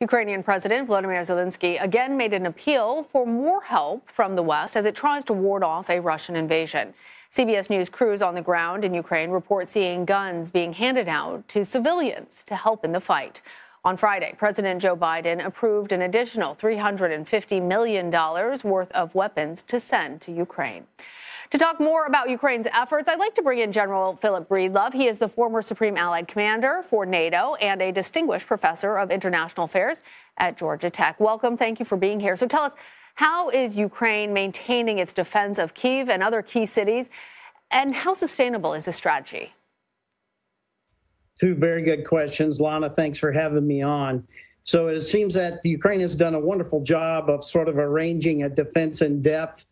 Ukrainian President Volodymyr Zelensky again made an appeal for more help from the West as it tries to ward off a Russian invasion. CBS News crews on the ground in Ukraine report seeing guns being handed out to civilians to help in the fight. On Friday, President Joe Biden approved an additional $350 million worth of weapons to send to Ukraine. To talk more about Ukraine's efforts, I'd like to bring in General Philip Breedlove. He is the former Supreme Allied Commander for NATO and a distinguished professor of international affairs at Georgia Tech. Welcome. Thank you for being here. So tell us, how is Ukraine maintaining its defense of Kyiv and other key cities, and how sustainable is this strategy? Two very good questions, Lana. Thanks for having me on. So it seems that Ukraine has done a wonderful job of sort of arranging a defense in depth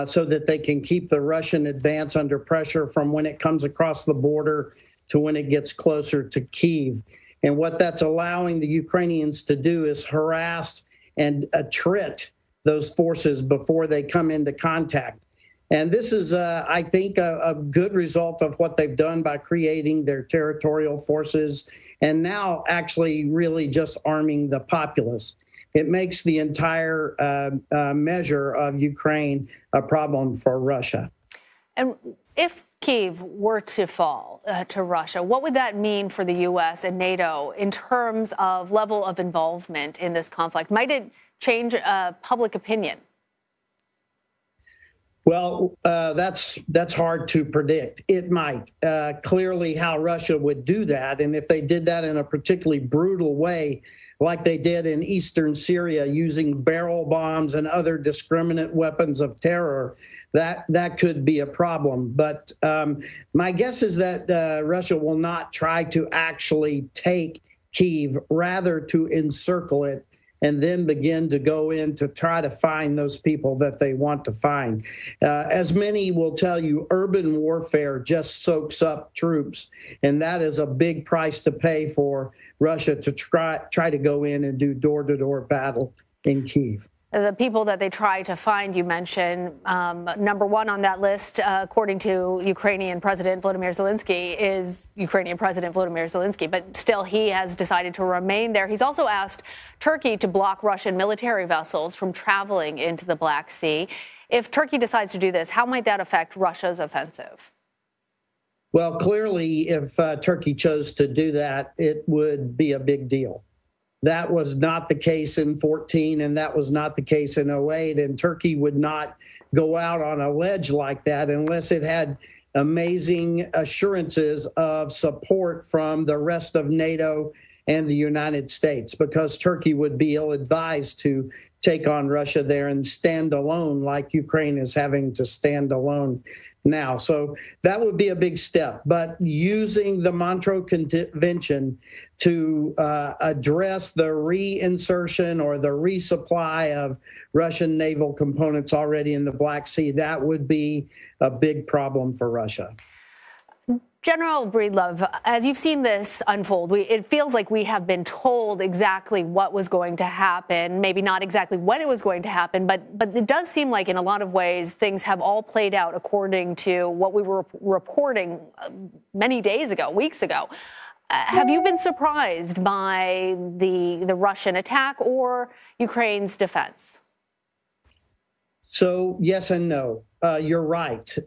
so that they can keep the Russian advance under pressure from when it comes across the border to when it gets closer to Kyiv. And what that's allowing the Ukrainians to do is harass and attrit those forces before they come into contact. And this is, I think, a good result of what they've done by creating their territorial forces and now actually really just arming the populace. It makes the entire measure of Ukraine a problem for Russia. And if Kyiv were to fall to Russia, what would that mean for the U.S. and NATO in terms of level of involvement in this conflict? Might it change public opinion? Well, that's hard to predict. It might. Clearly how Russia would do that, and if they did that in a particularly brutal way, like they did in eastern Syria using barrel bombs and other discriminate weapons of terror, that could be a problem. But my guess is that Russia will not try to actually take Kyiv, rather to encircle it and then begin to go in to try to find those people that they want to find. As many will tell you, urban warfare just soaks up troops, and that is a big price to pay for Russia to try to go in and do door-to-door battle in Kyiv. The people that they try to find, you mentioned, number one on that list, according to Ukrainian President Volodymyr Zelensky, is Ukrainian President Volodymyr Zelensky. But still, he has decided to remain there. He's also asked Turkey to block Russian military vessels from traveling into the Black Sea. If Turkey decides to do this, how might that affect Russia's offensive? Well, clearly, if Turkey chose to do that, it would be a big deal. That was not the case in 14, and that was not the case in 08. And Turkey would not go out on a ledge like that unless it had amazing assurances of support from the rest of NATO and the United States, because Turkey would be ill-advised to take on Russia there and stand alone like Ukraine is having to stand alone now. So that would be a big step. But using the Montreux Convention to address the reinsertion or the resupply of Russian naval components already in the Black Sea, that would be a big problem for Russia. General Breedlove, as you've seen this unfold, it feels like we have been told exactly what was going to happen, maybe not exactly when it was going to happen, but it does seem like in a lot of ways things have all played out according to what we were reporting many days ago, weeks ago. Have you been surprised by the Russian attack or Ukraine's defense? So yes and no. You're right.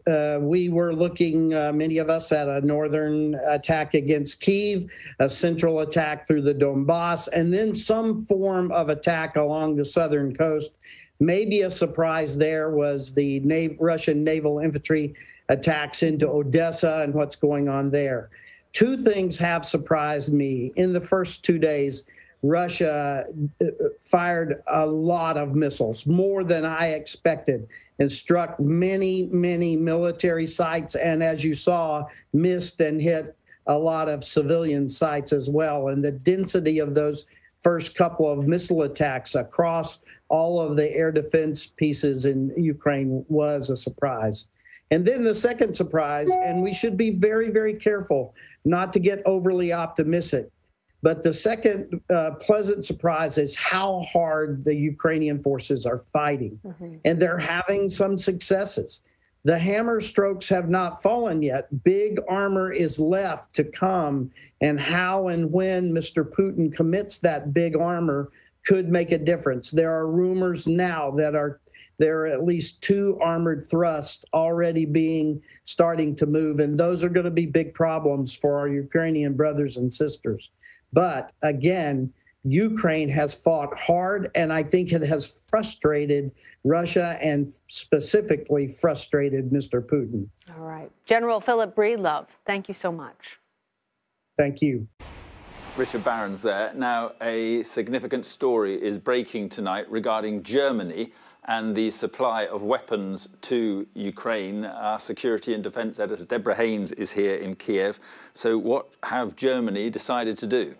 We were looking, many of us, at a northern attack against Kyiv, a central attack through the Donbass, and then some form of attack along the southern coast. Maybe a surprise there was the Russian naval infantry attacks into Odessa and what's going on there. Two things have surprised me. In the first 2 days, Russia fired a lot of missiles, more than I expected, and struck many, many military sites, and as you saw, missed and hit a lot of civilian sites as well. And the density of those first couple of missile attacks across all of the air defense pieces in Ukraine was a surprise. And then the second surprise, and we should be very, very careful not to get overly optimistic, but the second pleasant surprise is how hard the Ukrainian forces are fighting. Mm-hmm. And they're having some successes. The hammer strokes have not fallen yet. Big armor is left to come, and how and when Mr. Putin commits that big armor could make a difference. There are rumors now that there are at least 2 armored thrusts already starting to move, and those are going to be big problems for our Ukrainian brothers and sisters. But again, Ukraine has fought hard, and I think it has frustrated Russia and specifically frustrated Mr. Putin. All right. General Philip Breedlove, thank you so much. Thank you. Richard Barron's there. Now, a significant story is breaking tonight regarding Germany and the supply of weapons to Ukraine. Our security and defence editor, Deborah Haynes, is here in Kiev. So what have Germany decided to do?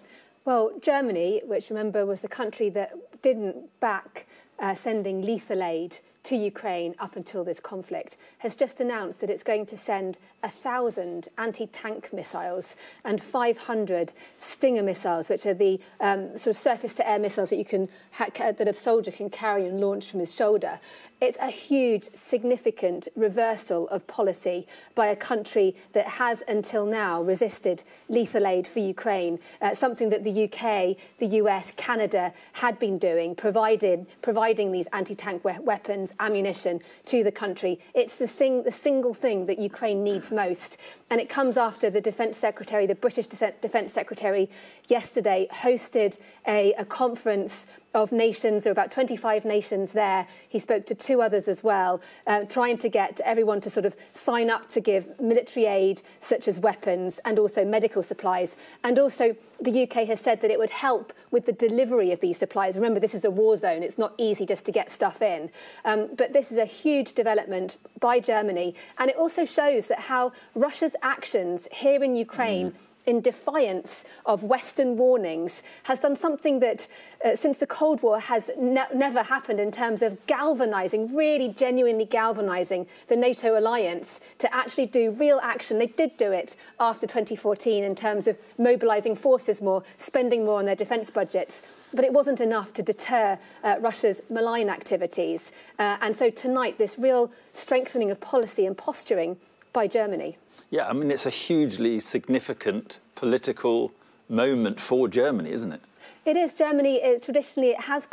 Well, Germany, which remember was the country that didn't back sending lethal aid to Ukraine up until this conflict, has just announced that it's going to send 1,000 anti-tank missiles and 500 Stinger missiles, which are the sort of surface-to-air missiles that that a soldier can carry and launch from his shoulder. It's a huge, significant reversal of policy by a country that has until now resisted lethal aid for Ukraine, something that the UK, the US, Canada had been doing, providing these anti-tank weapons, ammunition to the country. It's the single thing that Ukraine needs most. And it comes after the Defence Secretary, the British Defence Secretary, yesterday hosted a conference of nations. There were about 25 nations there. He spoke to 2 others as well, trying to get everyone to sort of sign up to give military aid, such as weapons and also medical supplies. And also the UK has said that it would help with the delivery of these supplies. Remember, this is a war zone. It's not easy just to get stuff in. But this is a huge development by Germany. And it also shows that how Russia's actions here in Ukraine in defiance of Western warnings, has done something that, since the Cold War, has never happened in terms of galvanising, really genuinely galvanising the NATO alliance to actually do real action. They did do it after 2014 in terms of mobilising forces more, spending more on their defence budgets. But it wasn't enough to deter Russia's malign activities. And so tonight, this real strengthening of policy and posturing by Germany. Yeah, I mean, it's a hugely significant political moment for Germany, isn't it? It is. Germany traditionally it has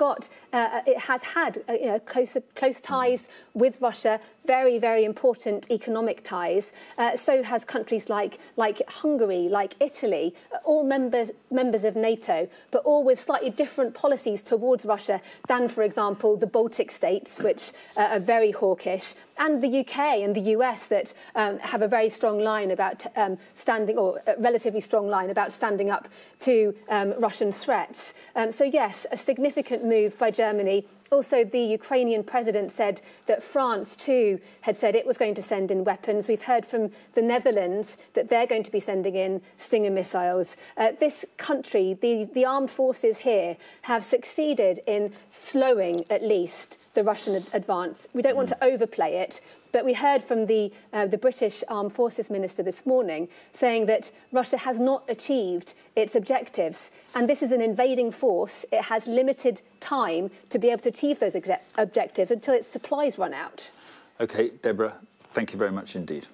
had close ties with Russia, very, very important economic ties. So has countries like Hungary, like Italy, all members of NATO, but all with slightly different policies towards Russia than, for example, the Baltic states, which are very hawkish, and the UK and the US that have a very strong line about relatively strong line about standing up to Russian threats. So yes, a significant move by Germany. Also, the Ukrainian president said that France, too, had said it was going to send in weapons. We've heard from the Netherlands that they're going to be sending in Stinger missiles. This country, the armed forces here, have succeeded in slowing, at least, the Russian advance. We don't want to overplay it, but we heard from the British Armed Forces Minister this morning saying that Russia has not achieved its objectives. And this is an invading force. It has limited time to be able to achieve those objectives until its supplies run out. OK, Deborah, thank you very much indeed.